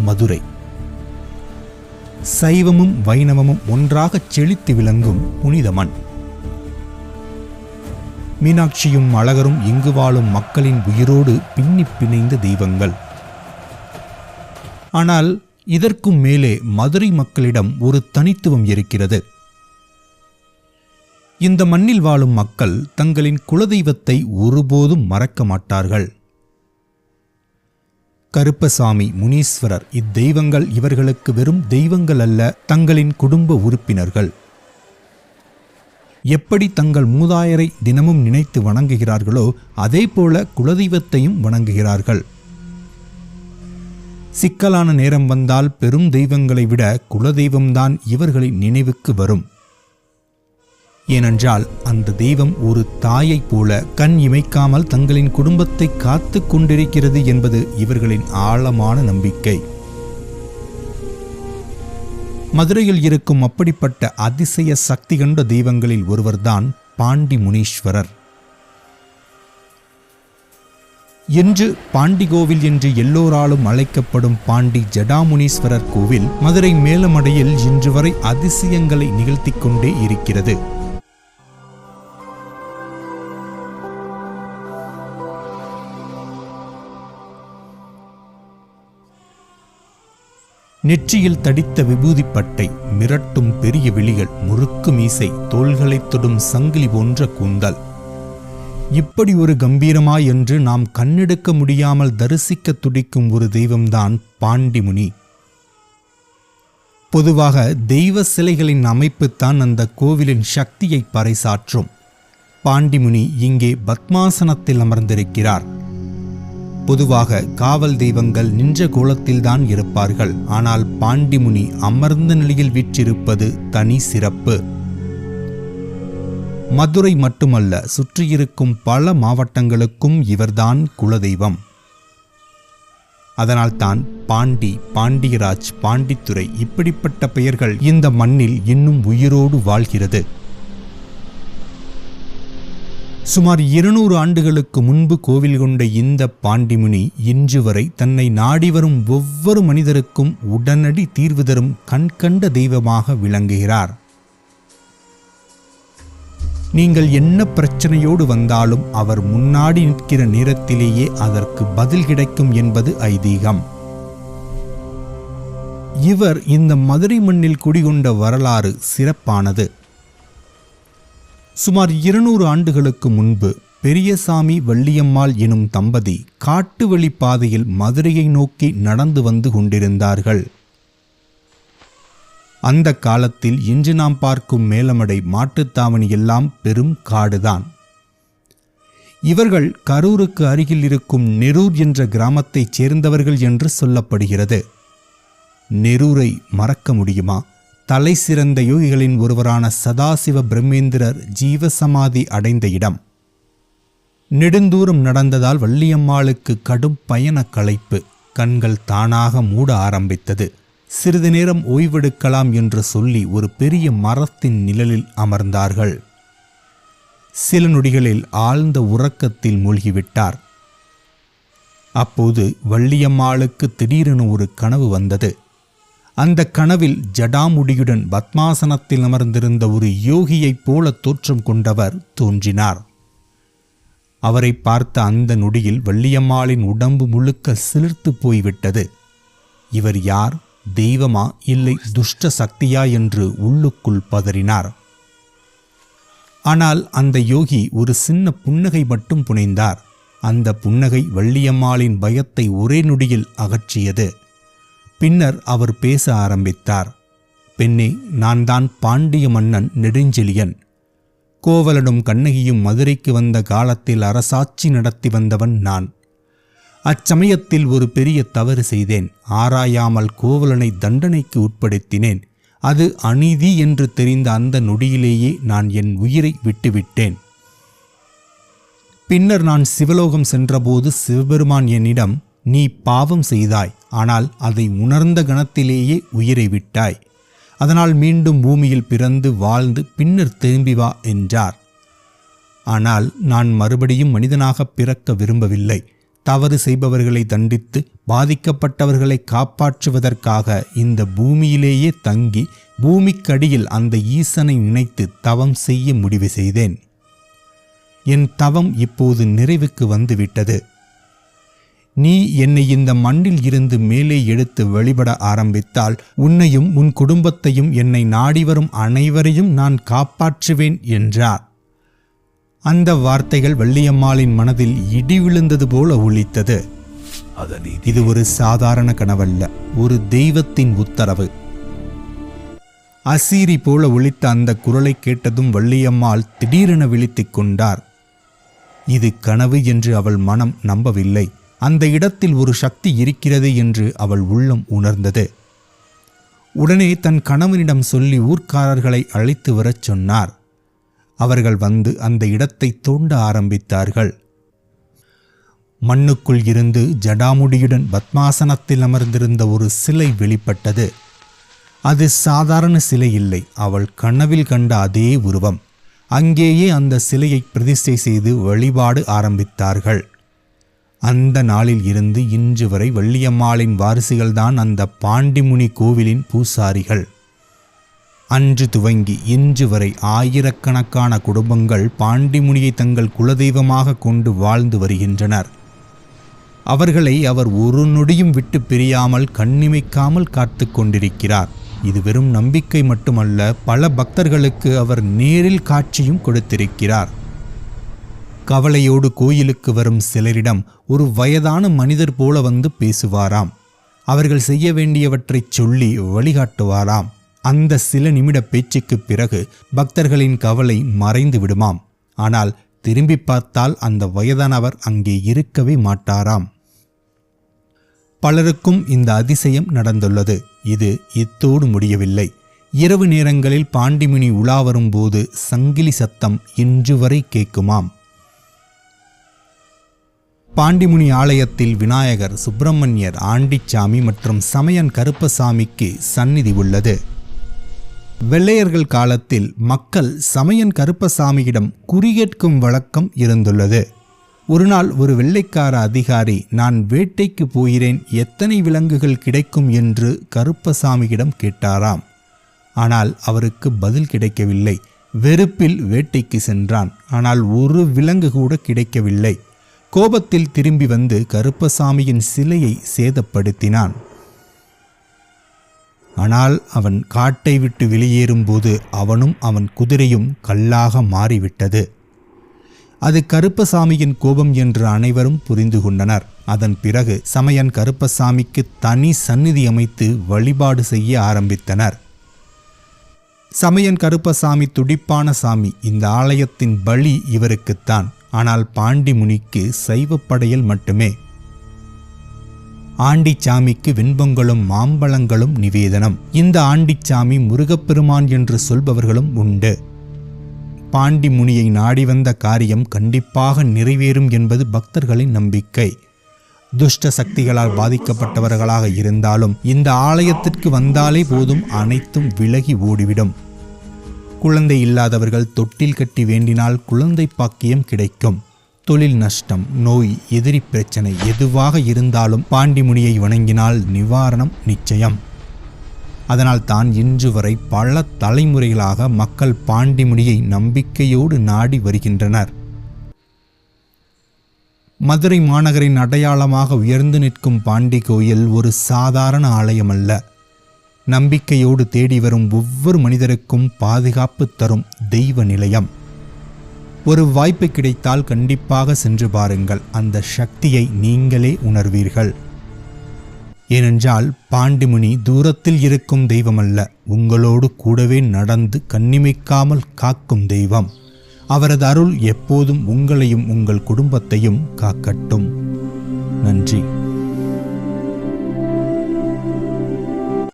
மதுரை. சைவமும் வைணவமும் ஒன்றாகச் செழித்து விளங்கும் புனித மண். மீனாட்சியும் அழகரும் இங்கு வாழும் மக்களின் உயிரோடு பின்னி பிணைந்த தெய்வங்கள். ஆனால் இதற்கும் மேலே மதுரை மக்களிடம் ஒரு தனித்துவம் இருக்கிறது. இந்த மண்ணில் வாழும் மக்கள் தங்களின் குலதெய்வத்தை ஒருபோதும் மறக்க மாட்டார்கள். கருப்பசாமி, முனீஸ்வரர் இத்தெய்வங்கள் இவர்களுக்கு வெறும் தெய்வங்கள் அல்ல, தங்களின் குடும்ப உறுப்பினர்கள். எப்படி தங்கள் மூதாயரை தினமும் நினைத்து வணங்குகிறார்களோ அதேபோல குலதெய்வத்தையும் வணங்குகிறார்கள். சிக்கலான நேரம் வந்தால் பெரும் தெய்வங்களை விட குலதெய்வம்தான் இவர்களின் நினைவுக்கு வரும். ஏனென்றால் அந்த தெய்வம் ஒரு தாயைப் போல கண் இமைக்காமல் தங்களின் குடும்பத்தை காத்து கொண்டிருக்கிறது என்பது இவர்களின் ஆழமான நம்பிக்கை. மதுரையில் இருக்கும் அப்படிப்பட்ட அதிசய சக்தி கண்ட தெய்வங்களில் ஒருவர்தான் பாண்டி முனீஸ்வரர். இன்று பாண்டி கோவில் என்று எல்லோராலும் அழைக்கப்படும் பாண்டி ஜடாமுனீஸ்வரர் கோவில் மதுரை மேலமடையில் இன்று வரை அதிசயங்களை நிகழ்த்தி கொண்டே இருக்கிறது. நெற்றியில் தடித்த விபூதிப்பட்டை, மிரட்டும் பெரிய விழிகள், முறுக்கு மீசை, தோள்களைத் தொடும் சங்கிலி போன்ற கூந்தல். இப்படி ஒரு கம்பீரமாய் என்று நாம் கண்ணெடுக்க முடியாமல் தரிசிக்க துடிக்கும் ஒரு தெய்வம்தான் பாண்டிமுனி. பொதுவாக தெய்வ சிலைகளின் அமைப்புத்தான் அந்த கோவிலின் சக்தியை பறைசாற்றும். பாண்டிமுனி இங்கே பத்மாசனத்தில் அமர்ந்திருக்கிறார். பொதுவாக காவல் தெய்வங்கள் நின்ற கோலத்தில்தான் இருப்பார்கள். ஆனால் பாண்டிமுனி அமர்ந்த நிலையில் வீற்றிருப்பது தனி சிறப்பு. மதுரை மட்டுமல்ல, சுற்றியிருக்கும் பல மாவட்டங்களுக்கும் இவர்தான் குலதெய்வம். அதனால்தான் பாண்டி, பாண்டியராஜ், பாண்டித்துரை இப்படிப்பட்ட பெயர்கள் இந்த மண்ணில் இன்னும் உயிரோடு வாழ்கிறது. சுமார் 200 ஆண்டுகளுக்கு முன்பு கோவில் கொண்ட இந்த பாண்டிமுனி இன்று வரை தன்னை நாடி வரும் ஒவ்வொரு மனிதருக்கும் உடனடி தீர்வு தரும் கண்கண்ட தெய்வமாக விளங்குகிறார். நீங்கள் என்ன பிரச்சனையோடு வந்தாலும் அவர் முன்னாடி நிற்கிற நேரத்திலேயே அதற்கு பதில் கிடைக்கும் என்பது ஐதீகம். இவர் இந்த மதுரை மண்ணில் குடிகொண்ட வரலாறு சிறப்பானது. சுமார் 200 ஆண்டுகளுக்கு முன்பு பெரியசாமி வள்ளியம்மாள் எனும் தம்பதி காட்டு வழி பாதையில் மதுரையை நோக்கி நடந்து வந்து கொண்டிருந்தார்கள். அந்த காலத்தில் இன்று நாம் பார்க்கும் மேலமடை, மாட்டுத்தாவணி எல்லாம் பெரும் காடுதான். இவர்கள் கரூருக்கு அருகில் இருக்கும் நெரூர் என்ற கிராமத்தைச் சேர்ந்தவர்கள் என்று சொல்லப்படுகிறது. நெரூரை மறக்க முடியுமா? தலை சிறந்த யோகிகளின் ஒருவரான சதாசிவ பிரம்மேந்திரர் ஜீவசமாதி அடைந்த இடம். நெடுந்தூரம் நடந்ததால் வள்ளியம்மாளுக்கு கடும் பயண களைப்பு. கண்கள் தானாக மூட ஆரம்பித்தது. சிறிது நேரம் ஓய்வெடுக்கலாம் என்று சொல்லி ஒரு பெரிய மரத்தின் நிழலில் அமர்ந்தார்கள். சில நொடிகளில் ஆழ்ந்த உறக்கத்தில் மூழ்கிவிட்டார். அப்போது வள்ளியம்மாளுக்கு திடீரென ஒரு கனவு வந்தது. அந்த கனவில் ஜடாமுடியுடன் பத்மாசனத்தில் அமர்ந்திருந்த ஒரு யோகியைப் போல தோற்றம் கொண்டவர் தோன்றினார். அவரை பார்த்த அந்த நொடியில் வள்ளியம்மாளின் உடம்பு முழுக்க சிலிர்த்து போய்விட்டது. இவர் யார்? தெய்வமா இல்லை துஷ்ட சக்தியா என்று உள்ளுக்குள் பதறினார். ஆனால் அந்த யோகி ஒரு சின்ன புன்னகை மட்டும் புனைந்தார். அந்த புன்னகை வள்ளியம்மாளின் பயத்தை ஒரே நொடியில் அகற்றியது. பின்னர் அவர் பேச ஆரம்பித்தார். பெண்ணே, நான் தான் பாண்டிய மன்னன் நெடுஞ்செழியன். கோவலனும் கண்ணகியும் மதுரைக்கு வந்த காலத்தில் அரசாட்சி நடத்தி வந்தவன் நான். அச்சமயத்தில் ஒரு பெரிய தவறு செய்தேன். ஆராயாமல் கோவலனை தண்டனைக்கு உட்படுத்தினேன். அது அநீதி என்று தெரிந்த அந்த நொடியிலேயே நான் என் உயிரை விட்டுவிட்டேன். பின்னர் நான் சிவலோகம் சென்றபோது சிவபெருமான் என்னிடம், நீ பாவம் செய்தாய், ஆனால் அதை உணர்ந்த கணத்திலேயே உயிரை விட்டாய். அதனால் மீண்டும் பூமியில் பிறந்து வாழ்ந்து பின்னர் திரும்பி வா என்றார். ஆனால் நான் மறுபடியும் மனிதனாக பிறக்க விரும்பவில்லை. தவறு செய்பவர்களை தண்டித்து பாதிக்கப்பட்டவர்களை காப்பாற்றுவதற்காக இந்த பூமியிலேயே தங்கி பூமிக்கடியில் அந்த ஈசனை நினைத்து தவம் செய்ய முடிவு செய்தேன். என் தவம் இப்போது நிறைவுக்கு வந்துவிட்டது. நீ என்னை இந்த மண்ணில் இருந்து மேலே எடுத்து வழிபட ஆரம்பித்தால் உன்னையும் உன் குடும்பத்தையும் என்னை நாடி வரும் அனைவரையும் நான் காப்பாற்றுவேன் என்றார். அந்த வார்த்தைகள் வள்ளியம்மாளின் மனதில் இடி விழுந்தது போல ஒலித்தது. இது ஒரு சாதாரண கனவல்ல, ஒரு தெய்வத்தின் உத்தரவு. அசீரி போல ஒலித்த அந்த குரலை கேட்டதும் வள்ளியம்மாள் திடீரென விழித்துக் கொண்டார். இது கனவு என்று அவள் மனம் நம்பவில்லை. அந்த இடத்தில் ஒரு சக்தி இருக்கிறது என்று அவள் உள்ளம் உணர்ந்தது. உடனே தன் கணவனிடம் சொல்லி ஊர்க்காரர்களை அழைத்து வரச் சொன்னார். அவர்கள் வந்து அந்த இடத்தை தோண்ட ஆரம்பித்தார்கள். மண்ணுக்குள் இருந்து ஜடாமுடியுடன் பத்மாசனத்தில் அமர்ந்திருந்த ஒரு சிலை வெளிப்பட்டது. அது சாதாரண சிலை இல்லை, அவள் கனவில் கண்ட அதே உருவம். அங்கேயே அந்த சிலையை பிரதிஷ்டை செய்து வழிபாடு ஆரம்பித்தார்கள். அந்த நாளில் இருந்து இன்று வரை வள்ளியம்மாளின் வாரிசுகள்தான் அந்த பாண்டிமுனி கோவிலின் பூசாரிகள். அன்று துவங்கி இன்று வரை ஆயிரக்கணக்கான குடும்பங்கள் பாண்டிமுனியை தங்கள் குலதெய்வமாக கொண்டு வாழ்ந்து வருகின்றனர். அவர்களை அவர் ஒரு நொடியும் விட்டு பிரியாமல் கண்ணிமைக்காமல் காத்து கொண்டிருக்கிறார். இது வெறும் நம்பிக்கை மட்டுமல்ல, பல பக்தர்களுக்கு அவர் நேரில் காட்சியும் கொடுத்திருக்கிறார். கவலையோடு கோயிலுக்கு வரும் சிலரிடம் ஒரு வயதான மனிதர் போல வந்து பேசுவாராம். அவர்கள் செய்ய வேண்டியவற்றை சொல்லி வழிகாட்டுவாராம். அந்த சில நிமிட பேச்சுக்கு பிறகு பக்தர்களின் கவலை மறைந்து விடுமாம். ஆனால் திரும்பி பார்த்தால் அந்த வயதானவர் அங்கே இருக்கவே மாட்டாராம். பலருக்கும் இந்த அதிசயம் நடந்துள்ளது. இது இத்தோடு முடியவில்லை. இரவு நேரங்களில் பாண்டிமுனி உலா வரும்போது சங்கிலி சத்தம் இன்று வரை கேட்குமாம். பாண்டிமுனி ஆலயத்தில் விநாயகர், சுப்பிரமணியர், ஆண்டிச்சாமி மற்றும் சமயன் கருப்பசாமிக்கு சந்நிதி உள்ளது. வெள்ளையர்கள் காலத்தில் மக்கள் சமயன் கருப்பசாமியிடம் குறிகேட்கும் வழக்கம் இருந்துள்ளது. ஒருநாள் ஒரு வெள்ளைக்கார அதிகாரி, நான் வேட்டைக்கு போகிறேன், எத்தனை விலங்குகள் கிடைக்கும் என்று கருப்பசாமியிடம் கேட்டாராம். ஆனால் அவருக்கு பதில் கிடைக்கவில்லை. வெறுப்பில் வேட்டைக்கு சென்றான். ஆனால் ஒரு விலங்கு கூட கிடைக்கவில்லை. கோபத்தில் திரும்பி வந்து கருப்பசாமியின் சிலையை சேதப்படுத்தினான். ஆனால் அவன் காட்டை விட்டு வெளியேறும்போது அவனும் அவன் குதிரையும் கல்லாக மாறிவிட்டது. அது கருப்பசாமியின் கோபம் என்று அனைவரும் புரிந்து கொண்டனர். அதன் பிறகு சமயன் கருப்பசாமிக்கு தனி சந்நிதி அமைத்து வழிபாடு செய்ய ஆரம்பித்தனர். சமயன் கருப்பசாமி துடிப்பான சாமி. இந்த ஆலயத்தின் பலி இவருக்குத்தான். ஆனால் பாண்டிமுனிக்கு சைவப்படையல் மட்டுமே. ஆண்டிச்சாமிக்கு வெண்பொங்கலும் மாம்பழங்களும் நிவேதனம். இந்த ஆண்டிச்சாமி முருகப்பெருமான் என்று சொல்பவர்களும் உண்டு. பாண்டிமுனியை நாடி வந்த காரியம் கண்டிப்பாக நிறைவேறும் என்பது பக்தர்களின் நம்பிக்கை. துஷ்ட சக்திகளால் பாதிக்கப்பட்டவர்களாக இருந்தாலும் இந்த ஆலயத்திற்கு வந்தாலே போதும், அனைத்தும் விலகி ஓடிவிடும். குழந்தை இல்லாதவர்கள் தொட்டில் கட்டி வேண்டினால் குழந்தை பாக்கியம் கிடைக்கும். தொழில் நஷ்டம், நோய், எதிரி பிரச்சனை எதுவாக இருந்தாலும் பாண்டிமுனியை வணங்கினால் நிவாரணம் நிச்சயம். அதனால் தான் இன்று வரை பல தலைமுறைகளாக மக்கள் பாண்டிமுனியை நம்பிக்கையோடு நாடி வருகின்றனர். மதுரை மாநகரின் அடையாளமாக உயர்ந்து நிற்கும் பாண்டி கோயில் ஒரு சாதாரண ஆலயமல்ல. நம்பிக்கையோடு தேடி வரும் ஒவ்வொரு மனிதருக்கும் பாதுகாப்பு தரும் தெய்வ நிலையம். ஒரு வாய்ப்பு கிடைத்தால் கண்டிப்பாக சென்று பாருங்கள். அந்த சக்தியை நீங்களே உணர்வீர்கள். ஏனென்றால் பாண்டிமுனி தூரத்தில் இருக்கும் தெய்வமல்ல, உங்களோடு கூடவே நடந்து கண்ணிமைக்காமல் காக்கும் தெய்வம். அவரது அருள் எப்போதும் உங்களையும் உங்கள் குடும்பத்தையும் காக்கட்டும். நன்றி.